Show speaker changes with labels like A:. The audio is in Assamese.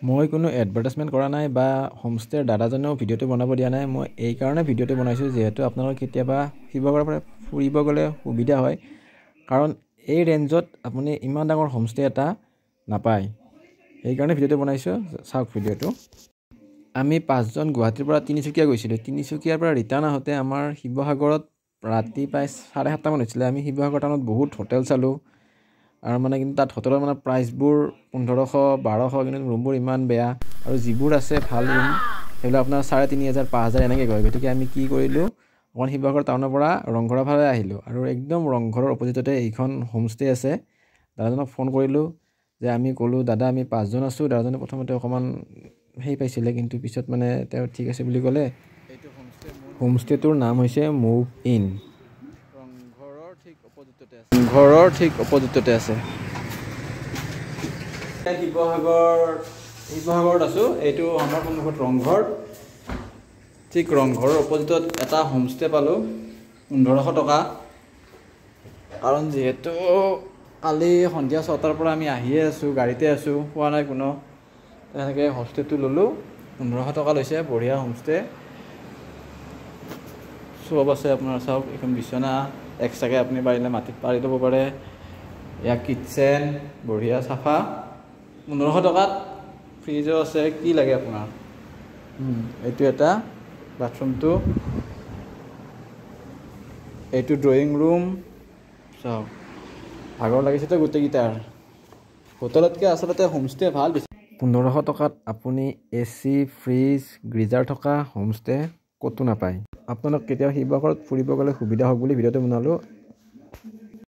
A: মই কোনো এডভাৰটাইজমেণ্ট কৰা নাই বা হোমষ্টেৰ দাদাজনেও ভিডিঅ'টো বনাব দিয়া নাই। মই এই কাৰণে ভিডিঅ'টো বনাইছোঁ যিহেতু আপোনালোক কেতিয়াবা শিৱসাগৰৰ পৰা ফুৰিব গ'লে সুবিধা হয়, কাৰণ এই ৰেঞ্জত আপুনি ইমান ডাঙৰ হোমষ্টে এটা নাপায়। সেইকাৰণে ভিডিঅ'টো বনাইছোঁ, চাওক ভিডিঅ'টো। আমি 5জন গুৱাহাটীৰ পৰা তিনিচুকীয়া গৈছিলোঁ। তিনিচুকীয়াৰ পৰা ৰিটাৰ্ণ আহোঁতে আমাৰ শিৱসাগৰত ৰাতি প্ৰায় 7:30 মান হৈছিলে। আমি শিৱসাগৰ টাউনত বহুত হোটেল চালোঁ আৰু কিন্তু তাত হোটেলৰ প্ৰাইচবোৰ 1500, 1200, কিন্তু ৰুমবোৰ ইমান বেয়া আৰু যিবোৰ আছে ভাল ৰুম সেইবিলাক আপোনাৰ 3500, 5000 এনেকৈ কয়। গতিকে আমি কি কৰিলোঁ, অকণ শিৱসাগৰ টাউনৰ পৰা ৰংঘৰৰ ফালে আহিলোঁ আৰু একদম ৰংঘৰৰ অপজিটতে এইখন হোমষ্টে আছে। দাদাজনক ফোন কৰিলোঁ যে আমি ক'লোঁ দাদা আমি 5জন আছোঁ। দাদাজনে প্ৰথমতে অকণমান পাইছিলে, কিন্তু পিছত তেওঁ ঠিক আছে বুলি ক'লে। হোমষ্টেটোৰ নাম হৈছে মুভ ইন। ঘৰৰ ঠিক অপজিটতে আছে। শিৱসাগৰত আছোঁ। এইটো আমাৰ সন্মুখত ৰংঘৰ। ঠিক ৰংঘৰৰ অপজিটত এটা হোমষ্টে পালোঁ 1500 টকা। কাৰণ যিহেতু কালি সন্ধিয়া 6টাৰ পৰা আমি আহিয়ে আছোঁ, গাড়ীতে আছোঁ, পোৱা নাই কোনো। তেনেকৈ হোমষ্টেটো ল'লোঁ, 1500 টকা লৈছে। বঢ়িয়া হোমষ্টে, চব আছে আপোনাৰ। চাওক, এইখন বিচনা এক্সট্ৰাকৈ আপুনি পাৰিলে মাটিত পাৰি ল'ব পাৰে। এয়া কিটচেন, বঢ়িয়া চাফা। 1500 টকাত ফ্ৰিজো আছে, কি লাগে আপোনাৰ। এইটো এটা বাথৰুমটো, এইটো ড্ৰয়িং ৰুম। চাওক, ভাগৰ লাগিছেতো গোটেইকেইটাৰ। হোটেলতকৈ আচলতে হোমষ্টে ভাল। 1500 টকাত আপুনি AC, ফ্ৰিজ, গিজাৰ থকা হোমষ্টে ক'তো নাপায়। আপোনালোক কেতিয়াবা শিৱসাগৰত ফুৰিব গ'লে সুবিধা হওক বুলি ভিডিঅ'টো বনালোঁ।